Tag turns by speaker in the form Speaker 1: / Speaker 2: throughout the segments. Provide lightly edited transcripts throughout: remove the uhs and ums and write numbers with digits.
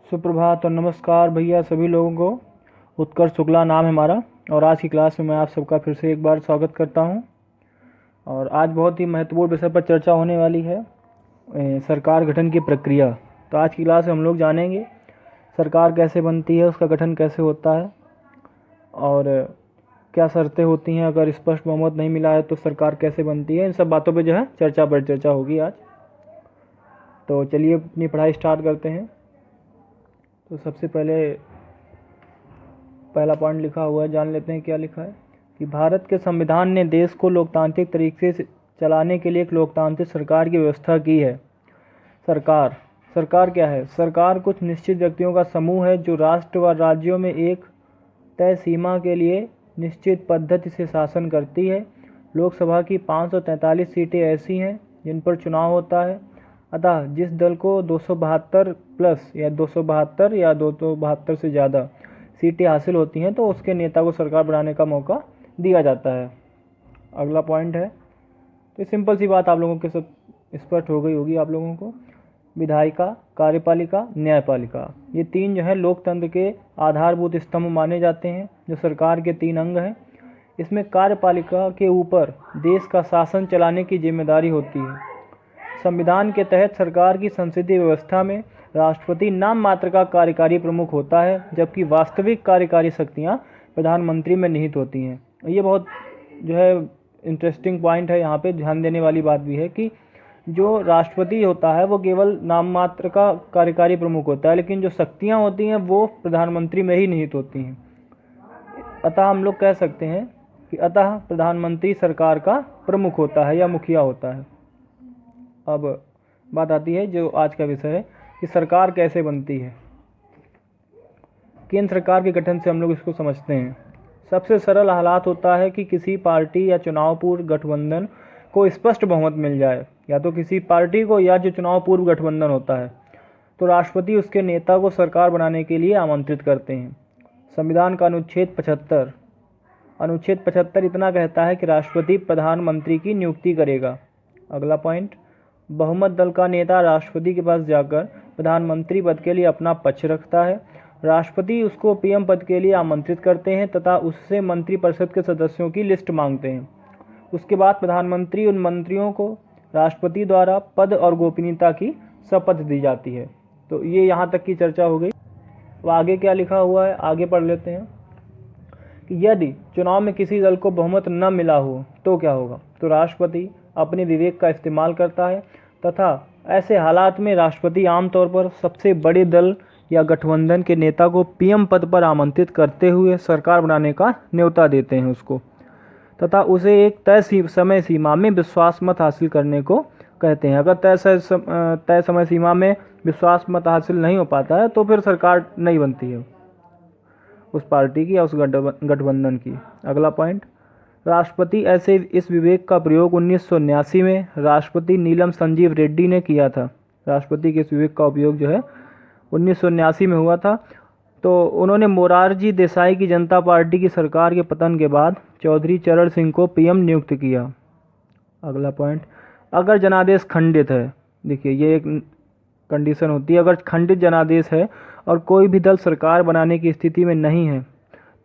Speaker 1: सुप्रभात और नमस्कार भैया सभी लोगों को। उत्कर्ष शुक्ला नाम है हमारा और आज की क्लास में मैं आप सबका फिर से एक बार स्वागत करता हूं। और आज बहुत ही महत्वपूर्ण विषय पर चर्चा होने वाली है, सरकार गठन की प्रक्रिया। तो आज की क्लास में हम लोग जानेंगे सरकार कैसे बनती है, उसका गठन कैसे होता है और क्या शर्तें होती हैं, अगर स्पष्ट बहुमत नहीं मिला है तो सरकार कैसे बनती है। इन सब बातों पर जो है चर्चा होगी आज। तो चलिए अपनी पढ़ाई स्टार्ट करते हैं। तो सबसे पहला पॉइंट लिखा हुआ है, जान लेते हैं क्या लिखा है कि भारत के संविधान ने देश को लोकतांत्रिक तरीके से चलाने के लिए एक लोकतांत्रिक सरकार की व्यवस्था की है। सरकार क्या है? सरकार कुछ निश्चित व्यक्तियों का समूह है जो राष्ट्र व राज्यों में एक तय सीमा के लिए निश्चित पद्धति से शासन करती है। लोकसभा की 543 सीटें ऐसी हैं जिन पर चुनाव होता है। अतः जिस दल को 272 प्लस या 272 या 272 से ज़्यादा सीटें हासिल होती हैं तो उसके नेता को सरकार बनाने का मौका दिया जाता है। अगला पॉइंट है, तो सिंपल सी बात आप लोगों के सब स्पष्ट हो गई होगी आप लोगों को। विधायिका, कार्यपालिका, न्यायपालिका, ये तीन जो है लोकतंत्र के आधारभूत स्तंभ माने जाते हैं, जो सरकार के तीन अंग हैं। इसमें कार्यपालिका के ऊपर देश का शासन चलाने की जिम्मेदारी होती है। संविधान के तहत सरकार की संसदीय व्यवस्था में राष्ट्रपति नाम मात्र का कार्यकारी प्रमुख होता है, जबकि वास्तविक कार्यकारी शक्तियां प्रधानमंत्री में निहित होती हैं। ये बहुत जो है इंटरेस्टिंग पॉइंट है, यहाँ पे ध्यान देने वाली बात भी है कि जो राष्ट्रपति होता है वो केवल नाम मात्र का कार्यकारी प्रमुख होता है, लेकिन जो शक्तियाँ होती हैं वो प्रधानमंत्री में ही निहित होती हैं। अतः हम लोग कह सकते हैं कि अतः प्रधानमंत्री सरकार का प्रमुख होता है या मुखिया होता है। अब बात आती है जो आज का विषय है कि सरकार कैसे बनती है। केंद्र सरकार के गठन से हम लोग इसको समझते हैं। सबसे सरल हालात होता है कि किसी पार्टी या चुनाव पूर्व गठबंधन को स्पष्ट बहुमत मिल जाए, या तो किसी पार्टी को या जो चुनाव पूर्व गठबंधन होता है, तो राष्ट्रपति उसके नेता को सरकार बनाने के लिए आमंत्रित करते हैं। संविधान का अनुच्छेद 75 इतना कहता है कि राष्ट्रपति प्रधानमंत्री की नियुक्ति करेगा। अगला पॉइंट, बहुमत दल का नेता राष्ट्रपति के पास जाकर प्रधानमंत्री पद के लिए अपना पक्ष रखता है। राष्ट्रपति उसको पीएम पद के लिए आमंत्रित करते हैं तथा उससे मंत्रिपरिषद के सदस्यों की लिस्ट मांगते हैं। उसके बाद प्रधानमंत्री उन मंत्रियों को राष्ट्रपति द्वारा पद और गोपनीयता की शपथ दी जाती है। तो ये यहाँ तक की चर्चा हो गई। अब आगे क्या लिखा हुआ है, आगे पढ़ लेते हैं कि यदि चुनाव में किसी दल को बहुमत न मिला हो तो क्या होगा। तो राष्ट्रपति अपने विवेक का इस्तेमाल करता है तथा ऐसे हालात में राष्ट्रपति आमतौर पर सबसे बड़े दल या गठबंधन के नेता को पीएम पद पर आमंत्रित करते हुए सरकार बनाने का न्योता देते हैं उसको, तथा उसे एक तय समय सीमा में विश्वास मत हासिल करने को कहते हैं। अगर तय समय सीमा में विश्वास मत हासिल नहीं हो पाता है तो फिर सरकार नहीं बनती है उस पार्टी की या उस गठबंधन की। अगला पॉइंट, राष्ट्रपति ऐसे इस विवेक का प्रयोग 1979 में राष्ट्रपति नीलम संजीव रेड्डी ने किया था। राष्ट्रपति के इस विवेक का उपयोग जो है 1979 में हुआ था। तो उन्होंने मोरारजी देसाई की जनता पार्टी की सरकार के पतन के बाद चौधरी चरण सिंह को पीएम नियुक्त किया। अगला पॉइंट, अगर जनादेश खंडित है, देखिए ये एक कंडीशन होती है, अगर खंडित जनादेश है और कोई भी दल सरकार बनाने की स्थिति में नहीं है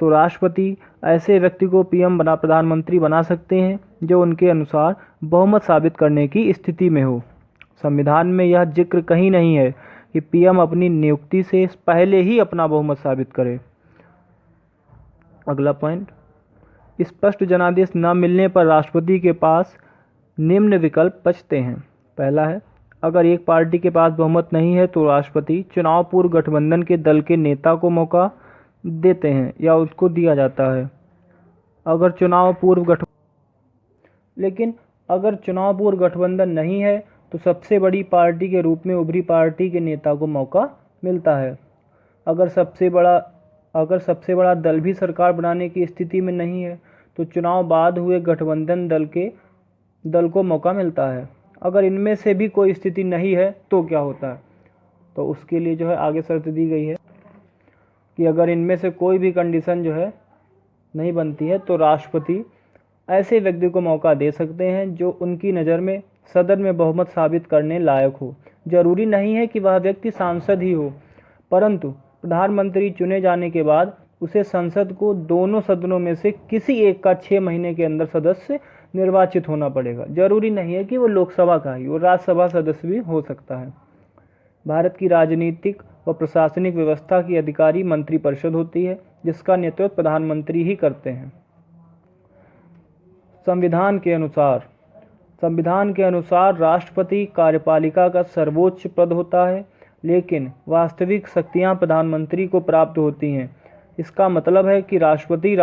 Speaker 1: तो राष्ट्रपति ऐसे व्यक्ति को पीएम प्रधानमंत्री बना सकते हैं जो उनके अनुसार बहुमत साबित करने की स्थिति में हो। संविधान में यह जिक्र कहीं नहीं है कि पीएम अपनी नियुक्ति से पहले ही अपना बहुमत साबित करे। अगला पॉइंट, स्पष्ट जनादेश न मिलने पर राष्ट्रपति के पास निम्न विकल्प बचते हैं। पहला है, अगर एक पार्टी के पास बहुमत नहीं है तो राष्ट्रपति चुनाव पूर्व गठबंधन के दल के नेता को मौका देते हैं या उसको दिया जाता है। अगर चुनाव पूर्व गठबंधन नहीं है तो सबसे बड़ी पार्टी के रूप में उभरी पार्टी के नेता को मौका मिलता है। अगर सबसे बड़ा दल भी सरकार बनाने की स्थिति में नहीं है तो चुनाव बाद हुए गठबंधन दल को मौका मिलता है। अगर इनमें से भी कोई स्थिति नहीं है तो क्या होता है, तो उसके लिए जो है आगे शर्त दी गई है कि अगर इनमें से कोई भी कंडीशन जो है नहीं बनती है तो राष्ट्रपति ऐसे व्यक्ति को मौका दे सकते हैं जो उनकी नज़र में सदन में बहुमत साबित करने लायक हो। जरूरी नहीं है कि वह व्यक्ति सांसद ही हो, परंतु प्रधानमंत्री चुने जाने के बाद उसे संसद को दोनों सदनों में से किसी एक का 6 महीने के अंदर सदस्य निर्वाचित होना पड़ेगा। जरूरी नहीं है कि वो लोकसभा का ही, वो राज्यसभा सदस्य भी हो सकता है। भारत की राजनीतिक व प्रशासनिक व्यवस्था की अधिकारी मंत्रिपरिषद होती है, जिसका नेतृत्व प्रधानमंत्री ही करते हैं। संविधान के अनुसार राष्ट्रपति कार्यपालिका का सर्वोच्च पद होता है, लेकिन वास्तविक शक्तियां प्रधानमंत्री को प्राप्त होती हैं। इसका मतलब है कि राष्ट्रपति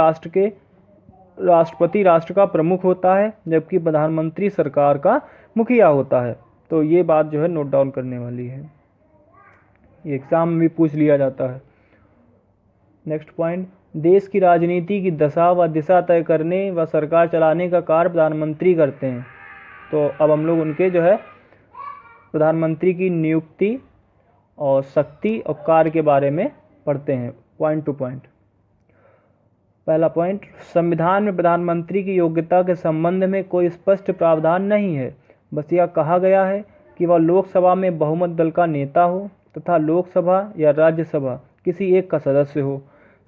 Speaker 1: राष्ट्र का प्रमुख होता है, जबकि प्रधानमंत्री सरकार का मुखिया होता है। तो ये बात जो है नोट डाउन करने वाली है, ये एग्जाम में भी पूछ लिया जाता है। नेक्स्ट पॉइंट, देश की राजनीति की दशा व दिशा तय करने व सरकार चलाने का कार्य प्रधानमंत्री करते हैं। तो अब हम लोग उनके जो है प्रधानमंत्री की नियुक्ति और शक्ति और कार्य के बारे में पढ़ते हैं पॉइंट टू पॉइंट। पहला पॉइंट, संविधान में प्रधानमंत्री की योग्यता के संबंध में कोई स्पष्ट प्रावधान नहीं है। बस यह कहा गया है कि वह लोकसभा में बहुमत दल का नेता हो तथा लोकसभा या राज्यसभा किसी एक का सदस्य हो।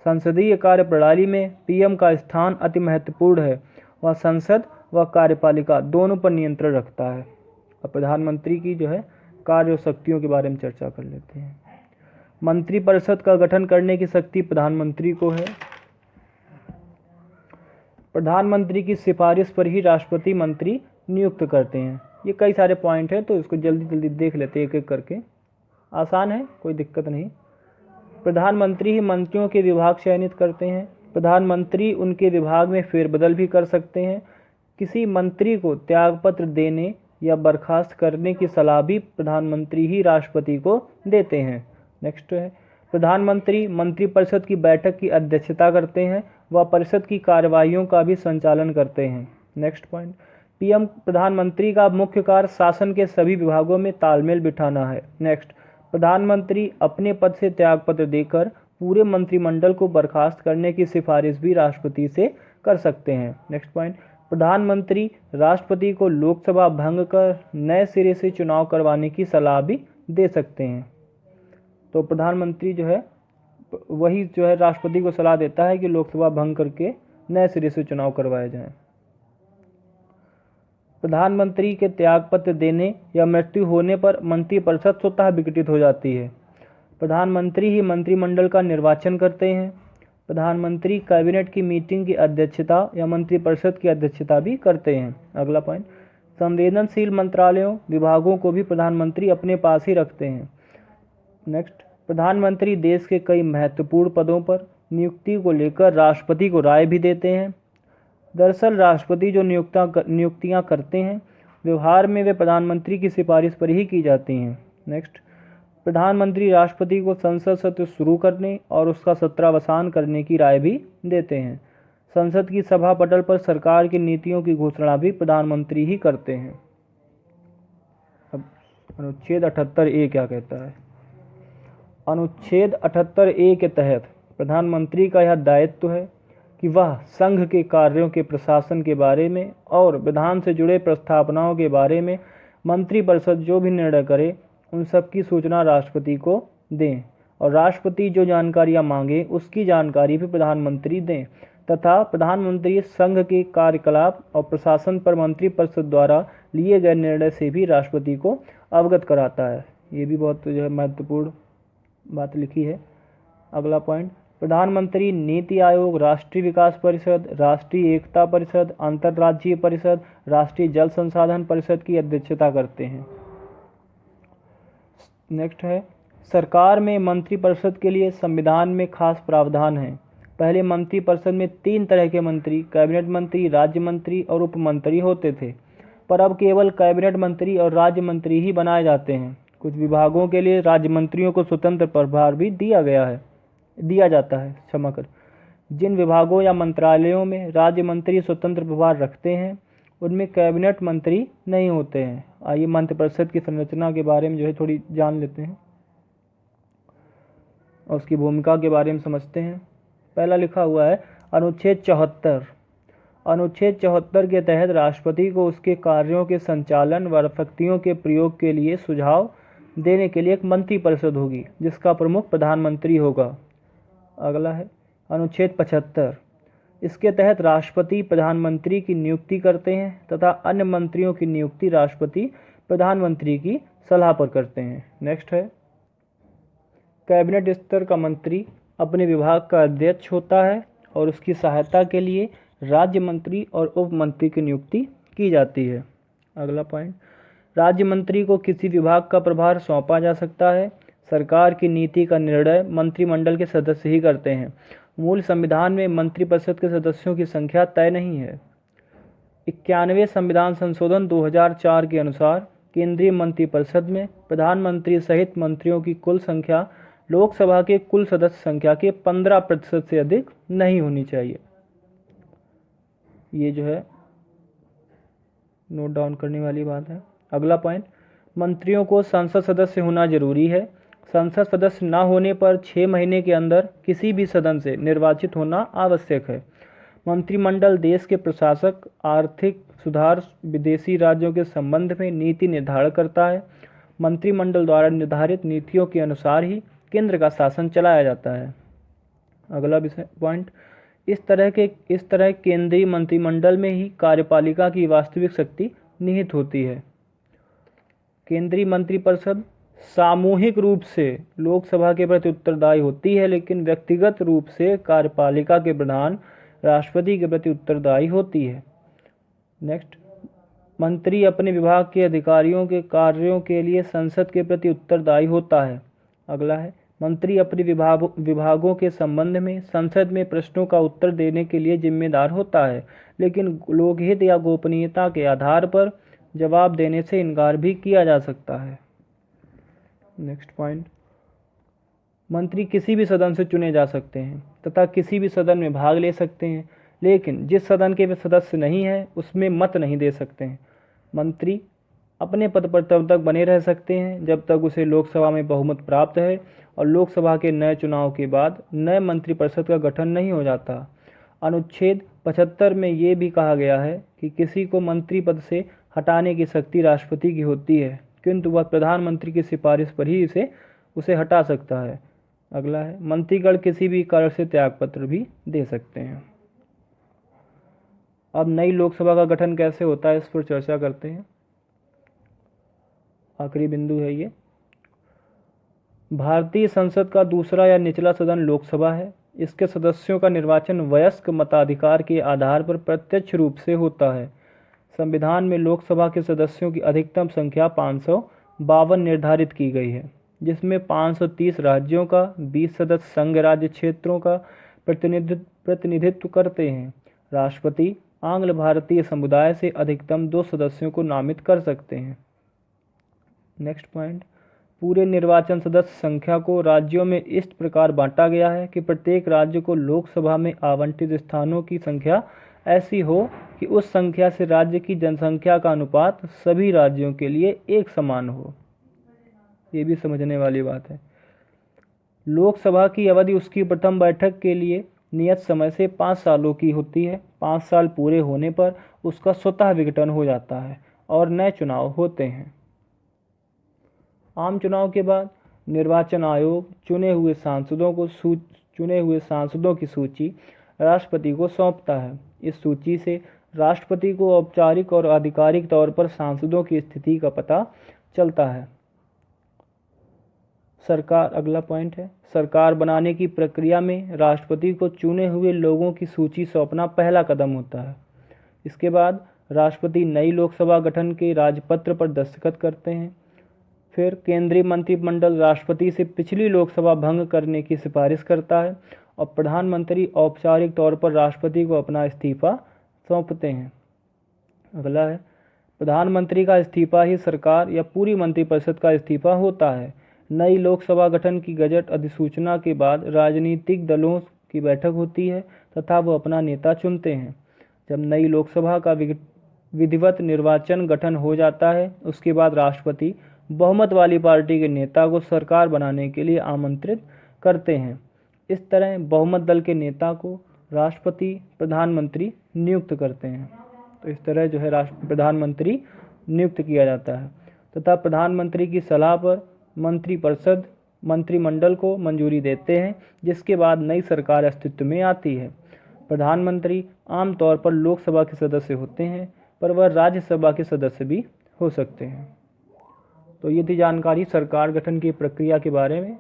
Speaker 1: संसदीय कार्य प्रणाली में पीएम का स्थान अति महत्वपूर्ण है। वह संसद व कार्यपालिका दोनों पर नियंत्रण रखता है। अब प्रधानमंत्री की जो है कार्य और शक्तियों के बारे में चर्चा कर लेते हैं। मंत्रिपरिषद का गठन करने की शक्ति प्रधानमंत्री को है। प्रधानमंत्री की सिफारिश पर ही राष्ट्रपति मंत्री नियुक्त करते हैं। ये कई सारे पॉइंट हैं, तो इसको जल्दी जल्दी देख लेते हैं एक एक करके। आसान है, कोई दिक्कत नहीं। प्रधानमंत्री ही मंत्रियों के विभाग चयनित करते हैं। प्रधानमंत्री उनके विभाग में फेरबदल भी कर सकते हैं। किसी मंत्री को त्यागपत्र देने या बर्खास्त करने की सलाह भी प्रधानमंत्री ही राष्ट्रपति को देते हैं। नेक्स्ट है, प्रधानमंत्री मंत्रिपरिषद की बैठक की अध्यक्षता करते हैं व परिषद की कार्यवाहियों का भी संचालन करते हैं। नेक्स्ट पॉइंट, पीएम प्रधानमंत्री का मुख्य कार्य शासन के सभी विभागों में तालमेल बिठाना है। नेक्स्ट, प्रधानमंत्री अपने पद से त्यागपत्र देकर पूरे मंत्रिमंडल को बर्खास्त करने की सिफारिश भी राष्ट्रपति से कर सकते हैं। नेक्स्ट पॉइंट, प्रधानमंत्री राष्ट्रपति को लोकसभा भंग कर नए सिरे से चुनाव करवाने की सलाह भी दे सकते हैं। तो प्रधानमंत्री जो है वही जो है राष्ट्रपति को सलाह देता है कि लोकसभा भंग करके नए सिरे से चुनाव करवाए जाएं। प्रधानमंत्री के त्यागपत्र देने या मृत्यु होने पर मंत्रिपरिषद स्वतः विघटित हो जाती है। प्रधानमंत्री ही मंत्रिमंडल का निर्वाचन करते हैं। प्रधानमंत्री कैबिनेट की मीटिंग की अध्यक्षता या मंत्रिपरिषद की अध्यक्षता भी करते हैं। अगला पॉइंट, संवेदनशील मंत्रालयों विभागों को भी प्रधानमंत्री अपने पास ही रखते हैं। नेक्स्ट, प्रधानमंत्री देश के कई महत्वपूर्ण पदों पर नियुक्ति को लेकर राष्ट्रपति को राय भी देते हैं। दरअसल राष्ट्रपति जो नियुक्तियां करते हैं, व्यवहार में वे प्रधानमंत्री की सिफारिश पर ही की जाती हैं। नेक्स्ट, प्रधानमंत्री राष्ट्रपति को संसद सत्र शुरू करने और उसका सत्रावसान करने की राय भी देते हैं। संसद की सभा पटल पर सरकार की नीतियों की घोषणा भी प्रधानमंत्री ही करते हैं। अब अनुच्छेद 78A क्या कहता है? अनुच्छेद 78A के तहत प्रधानमंत्री का यह दायित्व है कि वह संघ के कार्यों के प्रशासन के बारे में और विधान से जुड़े प्रस्तावनाओं के बारे में मंत्रिपरिषद जो भी निर्णय करे उन सब की सूचना राष्ट्रपति को दें और राष्ट्रपति जो जानकारियां मांगे उसकी जानकारी भी प्रधानमंत्री दें तथा प्रधानमंत्री संघ के कार्यकलाप और प्रशासन पर मंत्रिपरिषद द्वारा लिए गए निर्णय से भी राष्ट्रपति को अवगत कराता है। ये भी बहुत जो है महत्वपूर्ण बात लिखी है। अगला पॉइंट, प्रधानमंत्री नीति आयोग, राष्ट्रीय विकास परिषद, राष्ट्रीय एकता परिषद, अंतर्राज्यीय परिषद, राष्ट्रीय जल संसाधन परिषद की अध्यक्षता करते हैं। नेक्स्ट है, सरकार में मंत्रिपरिषद के लिए संविधान में खास प्रावधान है। पहले मंत्रिपरिषद में 3 तरह के मंत्री, कैबिनेट मंत्री, राज्य मंत्री और उप मंत्री होते थे, पर अब केवल कैबिनेट मंत्री और राज्य मंत्री ही बनाए जाते हैं। कुछ विभागों के लिए राज्य मंत्रियों को स्वतंत्र प्रभार भी दिया जाता है। जिन विभागों या मंत्रालयों में राज्य मंत्री स्वतंत्र प्रभार रखते हैं उनमें कैबिनेट मंत्री नहीं होते हैं। आइए मंत्रिपरिषद की संरचना के बारे में जो है थोड़ी जान लेते हैं और उसकी भूमिका के बारे में समझते हैं। पहला लिखा हुआ है अनुच्छेद 74। अनुच्छेद 74 के तहत राष्ट्रपति को उसके कार्यों के संचालन व शक्तियों के प्रयोग के लिए सुझाव देने के लिए एक मंत्री परिषद होगी जिसका प्रमुख प्रधानमंत्री होगा। अगला है अनुच्छेद 75। इसके तहत राष्ट्रपति प्रधानमंत्री की नियुक्ति करते हैं तथा अन्य मंत्रियों की नियुक्ति राष्ट्रपति प्रधानमंत्री की सलाह पर करते हैं। नेक्स्ट है कैबिनेट स्तर का मंत्री अपने विभाग का अध्यक्ष होता है और उसकी सहायता के लिए राज्य मंत्री और उप मंत्री की नियुक्ति की जाती है। अगला पॉइंट, राज्य मंत्री को किसी विभाग का प्रभार सौंपा जा सकता है। सरकार की नीति का निर्णय मंत्रिमंडल के सदस्य ही करते हैं। मूल संविधान में मंत्रिपरिषद के सदस्यों की संख्या तय नहीं है। 91वें संविधान संशोधन 2004 के अनुसार केंद्रीय मंत्रिपरिषद में प्रधानमंत्री सहित मंत्रियों की कुल संख्या लोकसभा के कुल सदस्य संख्या के 15% से अधिक नहीं होनी चाहिए। ये जो है नोट डाउन करने वाली बात है। अगला पॉइंट, मंत्रियों को संसद सदस्य होना जरूरी है। संसद सदस्य न होने पर 6 महीने के अंदर किसी भी सदन से निर्वाचित होना आवश्यक है। मंत्रिमंडल देश के प्रशासक, आर्थिक सुधार, विदेशी राज्यों के संबंध में नीति निर्धारण करता है। मंत्रिमंडल द्वारा निर्धारित नीतियों के अनुसार ही केंद्र का शासन चलाया जाता है। अगला विषय पॉइंट, इस तरह केंद्रीय मंत्रिमंडल में ही कार्यपालिका की वास्तविक शक्ति निहित होती है। केंद्रीय मंत्रिपरिषद सामूहिक रूप से लोकसभा के प्रति उत्तरदायी होती है, लेकिन व्यक्तिगत रूप से कार्यपालिका के प्रधान राष्ट्रपति के प्रति उत्तरदायी होती है। नेक्स्ट, मंत्री अपने विभाग के अधिकारियों के कार्यों के लिए संसद के प्रति उत्तरदायी होता है। अगला है, मंत्री अपने विभागों के संबंध में संसद में प्रश्नों का उत्तर देने के लिए जिम्मेदार होता है, लेकिन लोकहित या गोपनीयता के आधार पर जवाब देने से इनकार भी किया जा सकता है। नेक्स्ट पॉइंट, मंत्री किसी भी सदन से चुने जा सकते हैं तथा किसी भी सदन में भाग ले सकते हैं, लेकिन जिस सदन के वे सदस्य नहीं हैं उसमें मत नहीं दे सकते हैं। मंत्री अपने पद पर तब तक बने रह सकते हैं जब तक उसे लोकसभा में बहुमत प्राप्त है और लोकसभा के नए चुनाव के बाद नए मंत्रिपरिषद का गठन नहीं हो जाता। अनुच्छेद 75 में ये भी कहा गया है कि किसी को मंत्री पद से हटाने की शक्ति राष्ट्रपति की होती है, किंतु वह प्रधानमंत्री की सिफारिश पर ही उसे हटा सकता है। अगला है, मंत्रीगण किसी भी कारण से त्यागपत्र भी दे सकते हैं। अब नई लोकसभा का गठन कैसे होता है इस पर चर्चा करते हैं। आखिरी बिंदु है ये, भारतीय संसद का दूसरा या निचला सदन लोकसभा है। इसके सदस्यों का निर्वाचन वयस्क मताधिकार के आधार पर प्रत्यक्ष रूप से होता है। संविधान में लोकसभा के सदस्यों की अधिकतम संख्या 552 निर्धारित की गई है, जिसमें 530 राज्यों का, 20 सदस्य संघ राज्य क्षेत्रों का प्रतिनिधित्व करते हैं। राष्ट्रपति आंग्ल भारतीय समुदाय से अधिकतम 2 सदस्यों को नामित कर सकते हैं। नेक्स्ट पॉइंट, पूरे निर्वाचन सदस्य संख्या को राज्यों में इस प्रकार बांटा गया है कि प्रत्येक राज्य को लोकसभा में आवंटित स्थानों की संख्या ऐसी हो कि उस संख्या से राज्य की जनसंख्या का अनुपात सभी राज्यों के लिए एक समान हो। ये भी समझने वाली बात है। लोकसभा की अवधि उसकी प्रथम बैठक के लिए नियत समय से 5 सालों की होती है। 5 साल पूरे होने पर उसका स्वतः विघटन हो जाता है और नए चुनाव होते हैं। आम चुनाव के बाद निर्वाचन आयोग चुने हुए सांसदों की सूची राष्ट्रपति को सौंपता है। इस सूची से राष्ट्रपति को औपचारिक और आधिकारिक तौर पर सांसदों की स्थिति का पता चलता है। अगला पॉइंट है, सरकार बनाने की प्रक्रिया में राष्ट्रपति को चुने हुए लोगों की सूची सौंपना पहला कदम होता है। इसके बाद राष्ट्रपति नई लोकसभा गठन के राजपत्र पर दस्तखत करते हैं। फिर केंद्रीय मंत्रिमंडल राष्ट्रपति से पिछली लोकसभा भंग करने की सिफारिश करता है और प्रधानमंत्री औपचारिक तौर पर राष्ट्रपति को अपना इस्तीफा सौंपते हैं। अगला है, प्रधानमंत्री का इस्तीफा ही सरकार या पूरी मंत्रिपरिषद का इस्तीफा होता है। नई लोकसभा गठन की गजट अधिसूचना के बाद राजनीतिक दलों की बैठक होती है तथा वो अपना नेता चुनते हैं। जब नई लोकसभा का विधिवत निर्वाचन गठन हो जाता है, उसके बाद राष्ट्रपति बहुमत वाली पार्टी के नेता को सरकार बनाने के लिए आमंत्रित करते हैं। इस तरह बहुमत दल के नेता को राष्ट्रपति प्रधानमंत्री नियुक्त करते हैं। तो इस तरह जो है प्रधानमंत्री नियुक्त किया जाता है तथा प्रधानमंत्री की सलाह पर मंत्रिपरिषद मंत्रिमंडल को मंजूरी देते हैं, जिसके बाद नई सरकार अस्तित्व में आती है। प्रधानमंत्री आमतौर पर लोकसभा के सदस्य होते हैं, पर वह राज्यसभा के सदस्य भी हो सकते हैं। तो ये थी जानकारी सरकार गठन की प्रक्रिया के बारे में।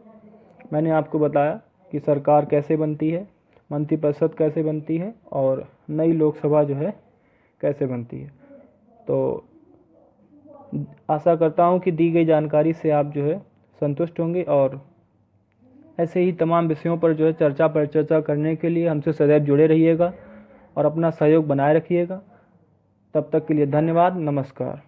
Speaker 1: मैंने आपको बताया कि सरकार कैसे बनती है, मंत्रिपरिषद कैसे बनती है और नई लोकसभा जो है कैसे बनती है। तो आशा करता हूँ कि दी गई जानकारी से आप जो है संतुष्ट होंगे और ऐसे ही तमाम विषयों पर जो है चर्चा पर चर्चा करने के लिए हमसे सदैव जुड़े रहिएगा और अपना सहयोग बनाए रखिएगा। तब तक के लिए धन्यवाद, नमस्कार।